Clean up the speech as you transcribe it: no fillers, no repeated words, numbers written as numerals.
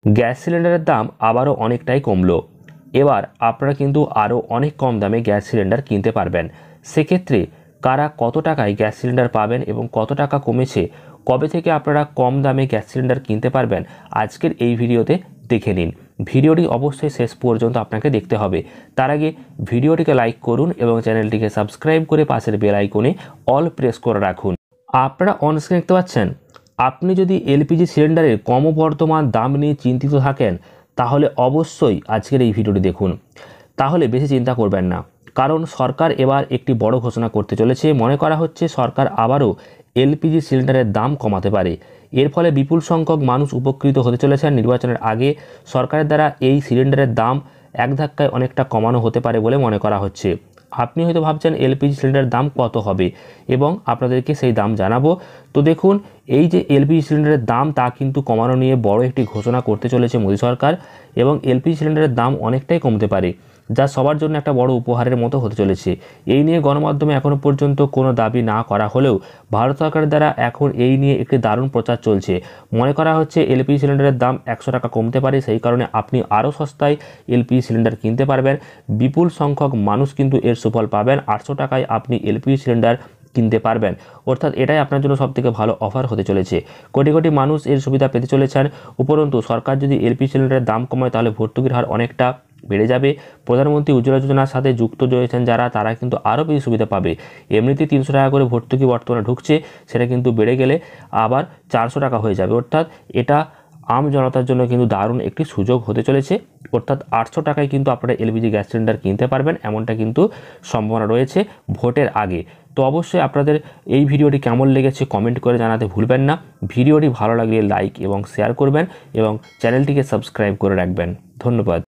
Gas সিলিন্ডারের দাম আবারও অনেকটাই কমলো। এবার আপনারা কিন্তু আরও অনেক কম দামে গ্যাস সিলিন্ডার কিনতে পারবেন। সেক্ষেত্রে কারা কত টাকায় গ্যাস সিলিন্ডার পাবেন এবং কত টাকা কমেছে, কবে থেকে আপনারা কম দামে গ্যাস সিলিন্ডার কিনতে পারবেন, আজকের এই ভিডিওতে দেখে নিন। ভিডিওটি অবশ্যই শেষ পর্যন্ত আপনাকে দেখতে হবে। তার আগে ভিডিওটিকে লাইক করুন এবং চ্যানেলটিকে সাবস্ক্রাইব করে পাশের বেল আইকনে অল প্রেস করে রাখুন। আপনারা অন স্ক্রিনে দেখতে পাচ্ছেন, আপনি যদি এলপিজি সিলিন্ডারের ক্রমবর্ধমান দাম নিয়ে চিন্তিত থাকেন তাহলে অবশ্যই আজকের এই ভিডিওটি দেখুন। তাহলে বেশি চিন্তা করবেন না, কারণ সরকার এবার একটি বড় ঘোষণা করতে চলেছে। মনে করা হচ্ছে সরকার আবারও এলপিজি সিলিন্ডারের দাম কমাতে পারে। এর ফলে বিপুল সংখ্যক মানুষ উপকৃত হতে চলেছেন। নির্বাচনের আগে সরকারের দ্বারা এই সিলিন্ডারের দাম এক ধাক্কায় অনেকটা কমানো হতে পারে বলে মনে করা হচ্ছে। আপনি হয়তো ভাবছেন এলপিজি সিলিন্ডারের দাম কত হবে এবং আপনাদেরকে সেই দাম জানাবো। তো দেখুন, এই যে এলপিজি সিলিন্ডারের দাম তা কিন্তু কমানো নিয়ে বড় একটি ঘোষণা করতে চলেছে মোদী সরকার এবং এলপিজি সিলিন্ডারের দাম অনেকটাই কমতে পারে, যা সবার জন্য একটা বড় উপহারের মতো হতে চলেছে। এই নিয়ে গণমাধ্যমে এখনও পর্যন্ত কোনো দাবি না করা হলেও ভারত সরকারের দ্বারা এখন এই নিয়ে একটি দারুণ প্রচার চলছে। মনে করা হচ্ছে এলপিজি সিলিন্ডারের দাম 100 টাকা কমতে পারে, সেই কারণে আপনি আরও সস্তায় এলপিজি সিলিন্ডার কিনতে পারবেন। বিপুল সংখ্যক মানুষ কিন্তু এর সুফল পাবেন। 800 টাকায় আপনি এলপিজি সিলিন্ডার কিনতে পারবেন। অর্থাৎ এটাই আপনার জন্য সবথেকে ভালো অফার হতে চলেছে। কোটি কোটি মানুষ এর সুবিধা পেতে চলেছেন। উপরন্তু সরকার যদি এলপিজি সিলিন্ডারের দাম কমায় তাহলে ভর্তুকির হার অনেকটা বেড়ে যাবে। প্রধানমন্ত্রী উজ্জ্বলা যোজনার সাথে যুক্ত রয়েছেন যারা, তারা কিন্তু আরও বেশি সুবিধা পাবে। এমনিতেই 300 টাকা করে ভর্তুকি বর্তমানে ঢুকছে, সেটা কিন্তু বেড়ে গেলে আবার 400 টাকা হয়ে যাবে। অর্থাৎ এটা আম জনতার জন্য কিন্তু দারুণ একটি সুযোগ হতে চলেছে। অর্থাৎ 800 টাকায় কিন্তু আপনারা এলপিজি গ্যাস সিলিন্ডার কিনতে পারবেন, এমনটা কিন্তু সম্ভাবনা রয়েছে ভোটের আগে। তো অবশ্যই আপনাদের এই ভিডিওটি কেমন লেগেছে কমেন্ট করে জানাতে ভুলবেন না। ভিডিওটি ভালো লাগলে লাইক এবং শেয়ার করবেন এবং চ্যানেলটিকে সাবস্ক্রাইব করে রাখবেন। ধন্যবাদ।